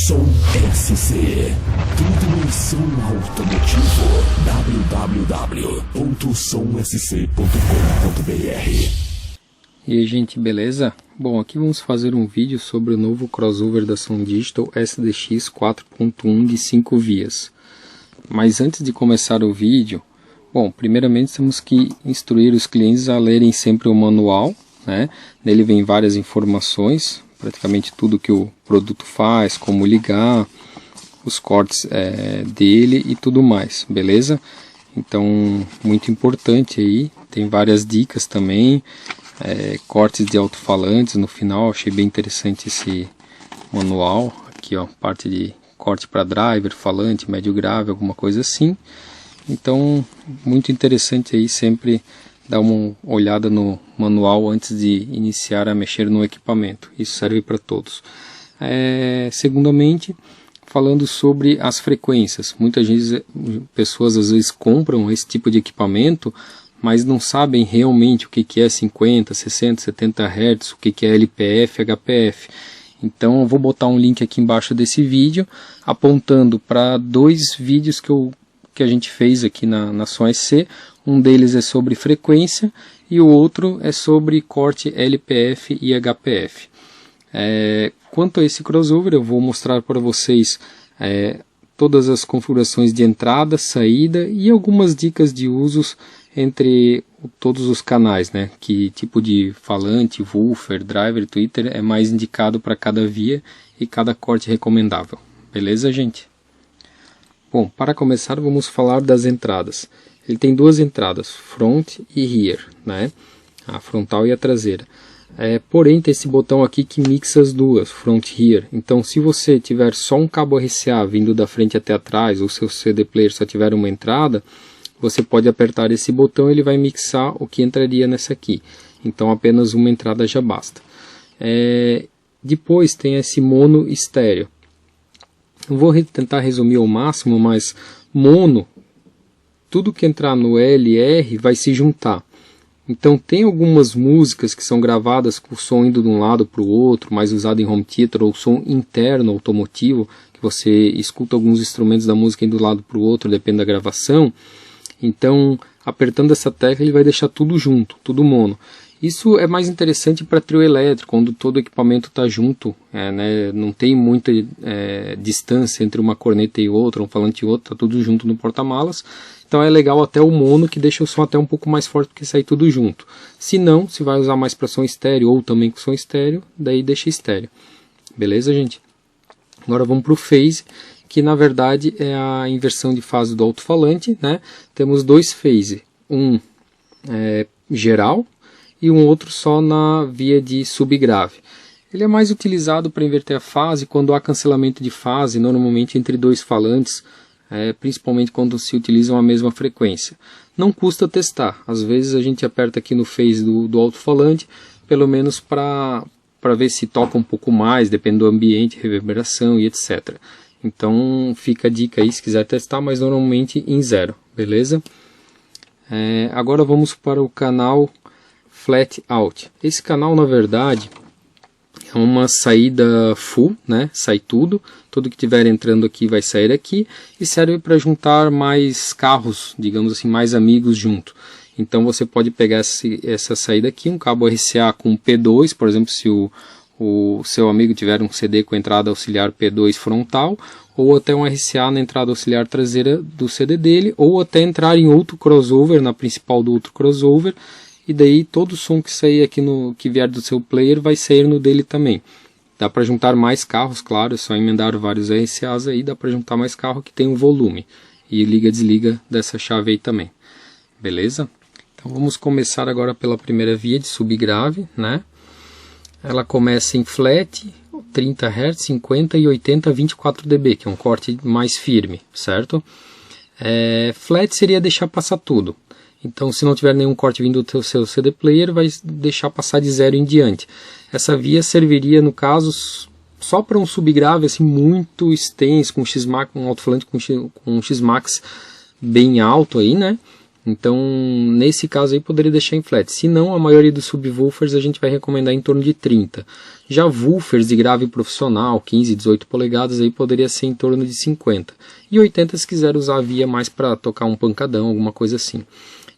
Som SC. Tudo em som automotivo. www.somsc.com.br. E aí, gente, beleza? Bom, aqui vamos fazer um vídeo sobre o novo crossover da Som Digital SDX 4.1 de 5 vias. Mas antes de começar o vídeo, bom, primeiramente temos que instruir os clientes a lerem sempre o manual, né? Nele vem várias informações, praticamente tudo que o produto faz, como ligar, os cortes dele e tudo mais, beleza? Então, muito importante aí, tem várias dicas também, cortes de alto-falantes no final, achei bem interessante esse manual, aqui ó, parte de corte para driver, falante, médio grave, alguma coisa assim. Então, muito interessante aí sempre dar uma olhada no manual antes de iniciar a mexer no equipamento. Isso serve para todos. Segundamente, falando sobre as frequências. Muitas vezes, pessoas às vezes compram esse tipo de equipamento, mas não sabem realmente o que é 50, 60, 70 Hz, o que é LPF, HPF. Então eu vou botar um link aqui embaixo desse vídeo, apontando para dois vídeos que a gente fez aqui na Som SC. Um deles é sobre frequência e o outro é sobre corte LPF e HPF. Quanto a esse crossover, eu vou mostrar para vocês todas as configurações de entrada, saída e algumas dicas de usos entre todos os canais, né? Que tipo de falante, woofer, driver, tweeter é mais indicado para cada via e cada corte recomendável. Beleza, gente? Bom, para começar vamos falar das entradas. Ele tem duas entradas, front e rear, né? A frontal e a traseira. Porém tem esse botão aqui que mixa as duas, front e rear. Então se você tiver só um cabo RCA vindo da frente até atrás, ou seu CD player só tiver uma entrada, você pode apertar esse botão e ele vai mixar o que entraria nessa aqui. Então apenas uma entrada já basta. Depois tem esse mono estéreo. Eu vou tentar resumir ao máximo, mas mono, tudo que entrar no LR vai se juntar. Então tem algumas músicas que são gravadas com o som indo de um lado para o outro, mais usado em home theater, ou som interno automotivo, que você escuta alguns instrumentos da música indo de um lado para o outro, depende da gravação. Então, apertando essa tecla, ele vai deixar tudo junto, tudo mono. Isso é mais interessante para trio elétrico, quando todo o equipamento está junto, né? Não tem muita distância entre uma corneta e outra, um falante e outro, está tudo junto no porta-malas. Então é legal até o mono, que deixa o som até um pouco mais forte, porque sai tudo junto. Se não, se vai usar mais para som estéreo ou também com som estéreo, daí deixa estéreo. Beleza, gente? Agora vamos para o phase, que na verdade é a inversão de fase do alto-falante, né? Temos dois phase, um geral e um outro só na via de subgrave. Ele é mais utilizado para inverter a fase quando há cancelamento de fase, normalmente entre dois falantes, principalmente quando se utilizam a mesma frequência. Não custa testar, às vezes a gente aperta aqui no phase do alto-falante, pelo menos para ver se toca um pouco mais, depende do ambiente, reverberação e etc. Então fica a dica aí se quiser testar, mas normalmente em 0, beleza? Agora vamos para o canal Flat Out. Esse canal na verdade é uma saída full, né? Sai tudo que estiver entrando aqui vai sair aqui, e serve para juntar mais carros, digamos assim, mais amigos junto. Então você pode pegar essa saída aqui, um cabo RCA com P2, por exemplo, se o seu amigo tiver um CD com entrada auxiliar P2 frontal, ou até um RCA na entrada auxiliar traseira do CD dele, ou até entrar em outro crossover, na principal do outro crossover, e daí todo o som que sair aqui que vier do seu player vai sair no dele também. Dá para juntar mais carros, claro, é só emendar vários RCAs aí, dá para juntar mais carro que tem um volume. E liga e desliga dessa chave aí também. Beleza? Então vamos começar agora pela primeira via de subgrave, né? Ela começa em flat, 30 Hz, 50 e 80, 24 dB, que é um corte mais firme, certo? Flat seria deixar passar tudo. Então, se não tiver nenhum corte vindo do seu CD player, vai deixar passar de 0 em diante. Essa via serviria, no caso, só para um subgrave assim, muito extenso, com X-Max, um alto-falante com um X-Max bem alto aí, né? Então, nesse caso aí, poderia deixar em flat. Se não, a maioria dos subwoofers a gente vai recomendar em torno de 30. Já woofers de grave profissional, 15, 18 polegadas, aí poderia ser em torno de 50. E 80 se quiser usar a via mais para tocar um pancadão, alguma coisa assim.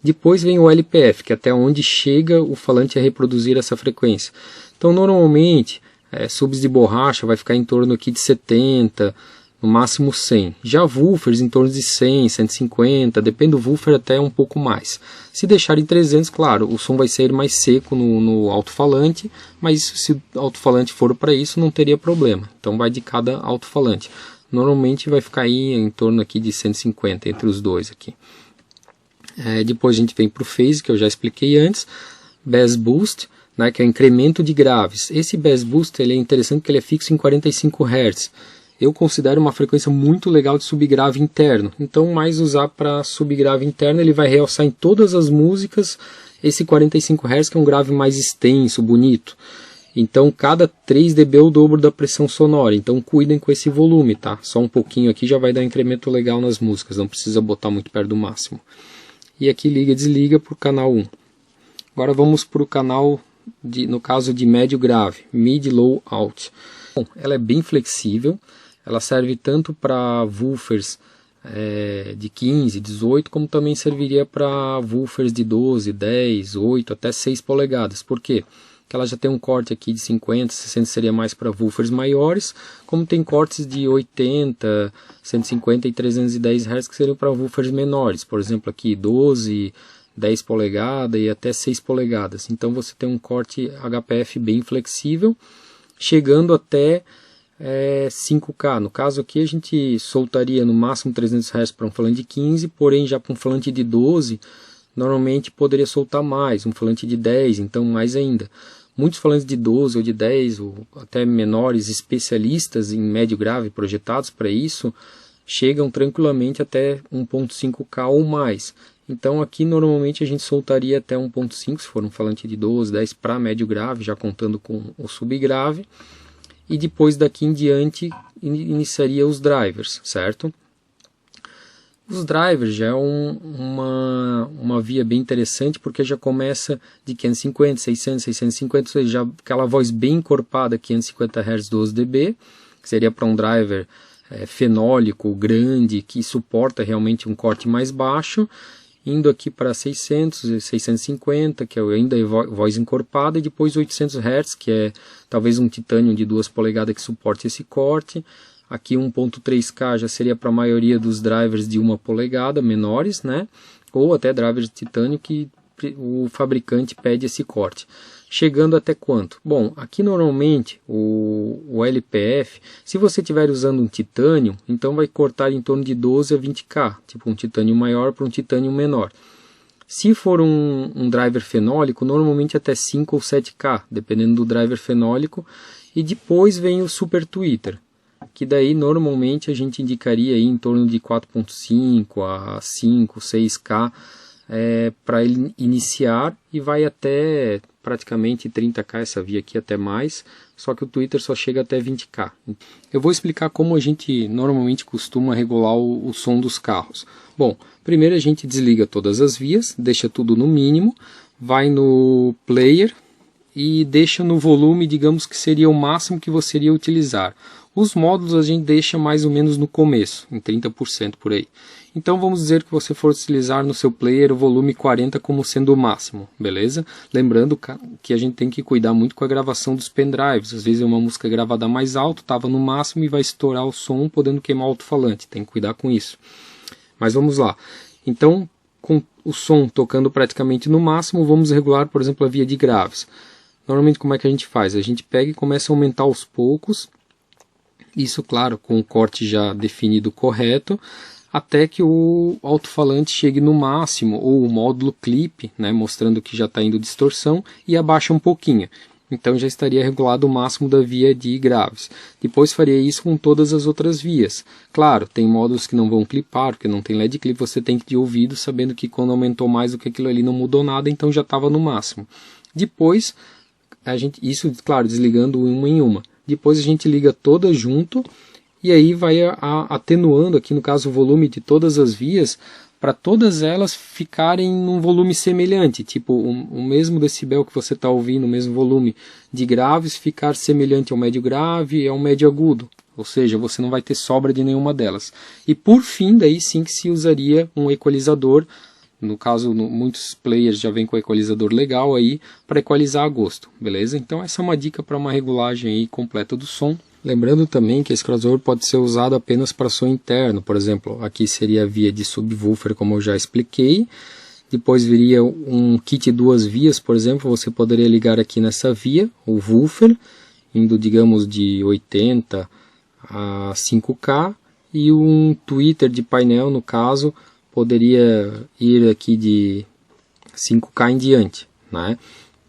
Depois vem o LPF, que é até onde chega o falante a reproduzir essa frequência. Então, normalmente, subs de borracha vai ficar em torno aqui de 70, no máximo 100. Já woofers em torno de 100, 150, depende do woofer até um pouco mais. Se deixar em 300, claro, o som vai sair mais seco no alto-falante, mas se o alto-falante for para isso, não teria problema. Então vai de cada alto-falante. Normalmente vai ficar aí em torno aqui de 150 entre os dois aqui. Depois a gente vem para o phase, que eu já expliquei antes, bass boost, né, que é o incremento de graves. Esse bass boost ele é interessante porque ele é fixo em 45 Hz. Eu considero uma frequência muito legal de subgrave interno. Então, mais usar para subgrave interno, ele vai realçar em todas as músicas esse 45 Hz, que é um grave mais extenso, bonito. Então, cada 3 dB é o dobro da pressão sonora. Então, cuidem com esse volume, tá? Só um pouquinho aqui já vai dar um incremento legal nas músicas. Não precisa botar muito perto do máximo. E aqui liga e desliga para o canal 1. Agora vamos para o canal, no caso de médio grave, mid, low, out. Bom, ela é bem flexível. Ela serve tanto para woofers de 15, 18, como também serviria para woofers de 12, 10, 8, até 6 polegadas. Por quê? Porque ela já tem um corte aqui de 50, 60 seria mais para woofers maiores, como tem cortes de 80, 150 e 310 Hz que seriam para woofers menores. Por exemplo, aqui 12, 10 polegadas e até 6 polegadas. Então você tem um corte HPF bem flexível, chegando até 5K. No caso aqui a gente soltaria no máximo 300 Hz para um falante de 15, porém já para um falante de 12 normalmente poderia soltar mais, um falante de 10, então mais ainda. Muitos falantes de 12 ou de 10 ou até menores, especialistas em médio grave projetados para isso, chegam tranquilamente até 1.5K ou mais. Então aqui normalmente a gente soltaria até 1.5 se for um falante de 12, 10 para médio grave, já contando com o subgrave. E depois daqui em diante iniciaria os drivers, certo? Os drivers já é uma via bem interessante porque já começa de 550, 600, 650, ou seja, já aquela voz bem encorpada, 550 Hz, 12 dB, que seria para um driver fenólico, grande, que suporta realmente um corte mais baixo, indo aqui para 600, 650, que é ainda voz encorpada, e depois 800 Hz, que é talvez um titânio de 2 polegadas que suporte esse corte. Aqui 1.3K já seria para a maioria dos drivers de 1 polegada, menores, né? Ou até drivers de titânio que o fabricante pede esse corte. Chegando até quanto? Bom, aqui normalmente o LPF, se você estiver usando um titânio, então vai cortar em torno de 12 a 20K, tipo um titânio maior para um titânio menor. Se for um driver fenólico, normalmente até 5 ou 7K, dependendo do driver fenólico, e depois vem o super tweeter, que daí normalmente a gente indicaria aí em torno de 4.5 a 5, 6K para ele iniciar, e vai até praticamente 30K essa via aqui, até mais, só que o tweeter só chega até 20K. Eu vou explicar como a gente normalmente costuma regular o som dos carros. Bom, primeiro a gente desliga todas as vias, deixa tudo no mínimo, vai no player e deixa no volume, digamos que seria o máximo que você iria utilizar. Os módulos a gente deixa mais ou menos no começo, em 30% por aí. Então vamos dizer que você for utilizar no seu player o volume 40 como sendo o máximo, beleza? Lembrando que a gente tem que cuidar muito com a gravação dos pendrives. Às vezes é uma música gravada mais alto, estava no máximo e vai estourar o som, podendo queimar o alto-falante. Tem que cuidar com isso. Mas vamos lá. Então, com o som tocando praticamente no máximo, vamos regular, por exemplo, a via de graves. Normalmente como é que a gente faz? A gente pega e começa a aumentar aos poucos. Isso, claro, com o corte já definido correto, até que o alto-falante chegue no máximo, ou o módulo clip, né, mostrando que já está indo distorção, e abaixa um pouquinho. Então já estaria regulado o máximo da via de graves. Depois faria isso com todas as outras vias. Claro, tem módulos que não vão clipar, porque não tem LED clip, você tem que ir de ouvido, sabendo que quando aumentou mais do que aquilo ali não mudou nada, então já estava no máximo. Depois, isso, claro, desligando uma em uma. Depois a gente liga todas junto, e aí vai atenuando, aqui no caso o volume de todas as vias, para todas elas ficarem num volume semelhante, tipo o mesmo decibel que você está ouvindo, o mesmo volume de graves, ficar semelhante ao médio grave e ao médio agudo, ou seja, você não vai ter sobra de nenhuma delas. E por fim, daí sim que se usaria um equalizador, no caso muitos players já vêm com equalizador legal aí, para equalizar a gosto, beleza? Então essa é uma dica para uma regulagem aí completa do som. Lembrando também que esse crossover pode ser usado apenas para som interno, por exemplo, aqui seria a via de subwoofer, como eu já expliquei. Depois viria um kit 2 vias, por exemplo, você poderia ligar aqui nessa via, o woofer, indo digamos de 80 a 5K, e um tweeter de painel, no caso, poderia ir aqui de 5K em diante, né?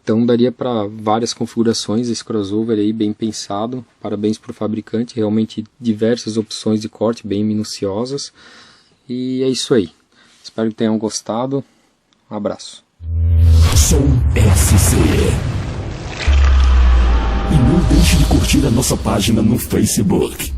Então daria para várias configurações esse crossover aí, bem pensado. Parabéns para o fabricante, realmente diversas opções de corte bem minuciosas. E é isso aí. Espero que tenham gostado. Um abraço. Som SC. E não deixe de curtir a nossa página no Facebook.